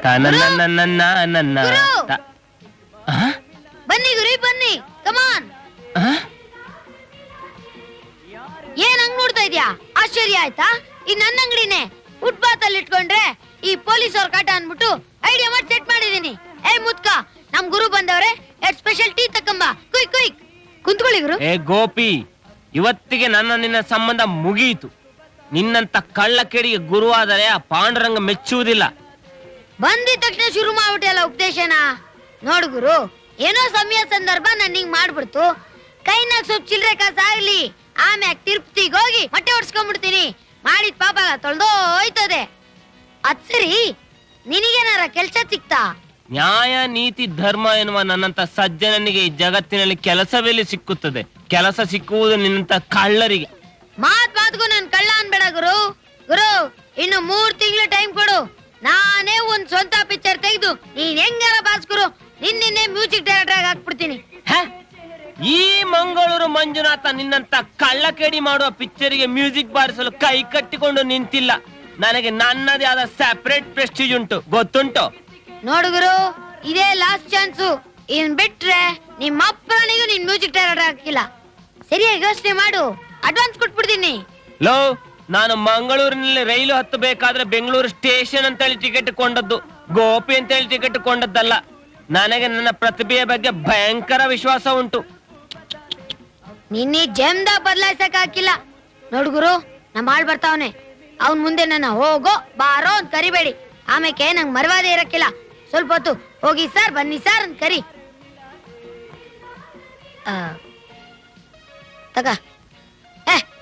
ನನ್ನ ಗುರು ಬನ್ನಿ ಗುರು ಬನ್ನಿ ಕಮಾನ್. ಏನ್ ಹಂಗ್ ನೋಡ್ತಾ ಇದ್ಯಾ? ಆಶ್ಚರ್ಯ ಆಯ್ತಾ? ಈ ನನ್ನ ಅಂಗಡಿನೇ ಫುಟ್ಪಾತ್ ಅಲ್ಲಿ ಇಟ್ಕೊಂಡ್ರೆ ಈ ಪೊಲೀಸ್ ಅವ್ರ ಕಾಟ ಅನ್ಬಿಟ್ಟು ಐಡಿಯಾ ಮಾಡಿ ಸೆಟ್ ಮಾಡಿದೀನಿ. ಏ ಮುತ್ಕ, ನಮ್ ಗುರು ಬಂದವ್ರೆ, ಸ್ಪೆಷಲ್ ಟೀ ತಕ್ಕಂಬ, ಕ್ವಿಕ್ ಕ್ವಿಕ್ ಕುಂತ್ಕೊಳ್ಳಿ ಗುರು. ಏ ಗೋಪಿ, ಇವತ್ತಿಗೆ ನನ್ನ ನಿನ್ನ ಸಂಬಂಧ ಮುಗಿಯಿತು. ನಿನ್ನಂತ ಕಳ್ಳ ಕೇಡಿಗೆ ಗುರುವಾದರೆ ಆ ಪಾಂಡುರಂಗ ಮೆಚ್ಚುವುದಿಲ್ಲ. ಬಂದಿದ ತಕ್ಷಣ ಶುರು ಮಾಡ್ಬಿಟ್ಟಲ್ಲ ಉಪದೇಶನ. ನೋಡು ಗುರು, ಏನೋ ಸಮಯ ಸಂದರ್ಭ ನನ್ನಿಂಗ್ ಮಾಡ್ಬಿಡ್ತು. ಕೈನಾಗ ಸ್ವಲ್ಪ ಚಿಲ್ರೆ ಕಾಸ ಆಗ್ಲಿ, ಆಮ್ಯಾಗ ತಿರುಪ್ತಿಗೆ ಹೋಗಿ ಹೊಟ್ಟೆ ಹೊಡ್ಸ್ಕೊಂಡ್ಬಿಡ್ತೀನಿ. ಮಾಡಿದ ಪಾಪ ತೊಳ್ದೋಯ್ತದೆ. ಅದ್ ಸರಿ, ನಿನಗೇನಾರ ಕೆಲ್ಸ ಸಿಕ್ತಾ? ನ್ಯಾಯ ನೀತಿ ಧರ್ಮ ಎನ್ನುವ ನನ್ನಂತ ಸಜ್ಜನನಿಗೆ ಈ ಜಗತ್ತಿನಲ್ಲಿ ಕೆಲಸವೆಲ್ಲಿ ಸಿಕ್ಕುತ್ತದೆ? ಕೆಲಸ ಸಿಕ್ಕುವುದು ನಿನ್ನಂತ ಕಳ್ಳರಿಗೆ. ಮಾತ್ಗೂ ನನ್ ಕಳ್ಳ ಅನ್ಬೇಡ ಗುರು. ಗುರು, ಇನ್ನು 3 ತಿಂಗಳು ಟೈಮ್ ಕೊಡು. ನಾನೇ ಒಂದ್ ಸ್ವಂತ ಪಿಕ್ಚರ್ ತೆಗೆದು ನೀನ್ ಹೆಂಗಾರ ಬಾಸ್ಕರು ನಿನ್ನೆ ಮ್ಯೂಸಿಕ್ ಡೈರೆಕ್ಟರ್ ಆಗಿ ಹಾಕ್ಬಿಡ್ತೀನಿ. ಈ ಮಂಗಳೂರು ಮಂಜುನಾಥ ನಿನ್ನಂತ ಕಳ್ಳ ಕೇಡಿ ಮಾಡುವ ಪಿಕ್ಚರಿಗೆ ಮ್ಯೂಸಿಕ್ ಬಾರಿಸಲು ಕೈ ಕಟ್ಟಿಕೊಂಡು ನಿಂತಿಲ್ಲ. ನನಗೆ ನನ್ನದೇ ಆದ ಸೆಪರೇಟ್ ಪ್ರೆಸ್ಟೀಜ್ ಉಂಟು, ಗೊತ್ತುಂಟು? ನೋಡು ಗುರು, ಇದೇ ಲಾಸ್ಟ್ ಚಾನ್ಸು. ಇನ್ ಬಿಟ್ರೆ ನಿಮ್ಮ ಅಪ್ಪನಿಗೂ ನಿನ್ ಮ್ಯೂಸಿಕ್ ಡೈರೆಕ್ಟರ್ ಹಾಕಿಲ್ಲ. ಸರಿಯಾಗಿ ಯೋಚನೆ ಮಾಡು, ಅಡ್ವಾನ್ಸ್ ಕೊಟ್ಬಿಡ್ತೀನಿ. ಲೋ, ನಾನು ಮಂಗಳೂರಿನಲ್ಲಿ ರೈಲು ಹತ್ತಬೇಕಾದ್ರೆ ಬೆಂಗಳೂರು ಸ್ಟೇಷನ್ ಅಂತೇಳಿ ಟಿಕೆಟ್ ಕೊಂಡದ್ದು, ಗೋಪಿ ಅಂತೇಳಿ ಟಿಕೆಟ್ ಕೊಂಡದ್ದಲ್ಲ. ನನಗೆ ನನ್ನ ಪ್ರತಿಭೆಯ ಬಗ್ಗೆ ಭಯಂಕರ ವಿಶ್ವಾಸ ಉಂಟು. ನಿನ್ನೆ ಜಮ್ದ ಬದಲಾಯಿಸಕ್ ಹಾಕಿಲ್ಲ. ನೋಡು ಗುರು, ನಮ್ಮ ಆಳ್ ಬರ್ತಾವನೆ. ಅವನ್ ಮುಂದೆ ನನ್ನ ಹೋಗೋ ಬಾರೋ ಅಂತ ಕರಿಬೇಡಿ. ಆಮೇಲೆ ನಂಗೆ ಮರ್ವಾದೆ ಇರಕ್ಕಿಲ್ಲ. ಸ್ವಲ್ಪ ಹೊತ್ತು ಹೋಗಿ ಸರ್ ಬನ್ನಿ ಸರ್ ಅಂತ ಕರಿ. ತಗ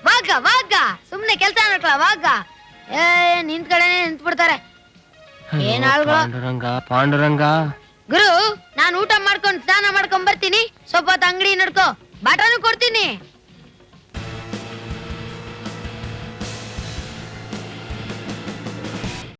ವಾಗ ವಾಗ, ಸುಮ್ನೆ ಕೆಲ್ಸ ನೋಡ್ಲ ವಾಗ. ನಿಂತ್ ಕಡೆನೆ ನಿಂತ್ ಬಿಡ್ತಾರೆ. ಏನ್ ಆಳ್ಗಳು. ಪಾಂಡುರಂಗ ಗುರು, ನಾನ್ ಊಟ ಮಾಡ್ಕೊಂಡ್ ಸ್ನಾನ ಮಾಡ್ಕೊಂಡ್ ಬರ್ತೀನಿ. ಸ್ವಲ್ಪ ಹೊತ್ತು ಅಂಗಡಿ ನಡ್ಕೋ, ಬಾಟನು ಕೊಡ್ತೀನಿ.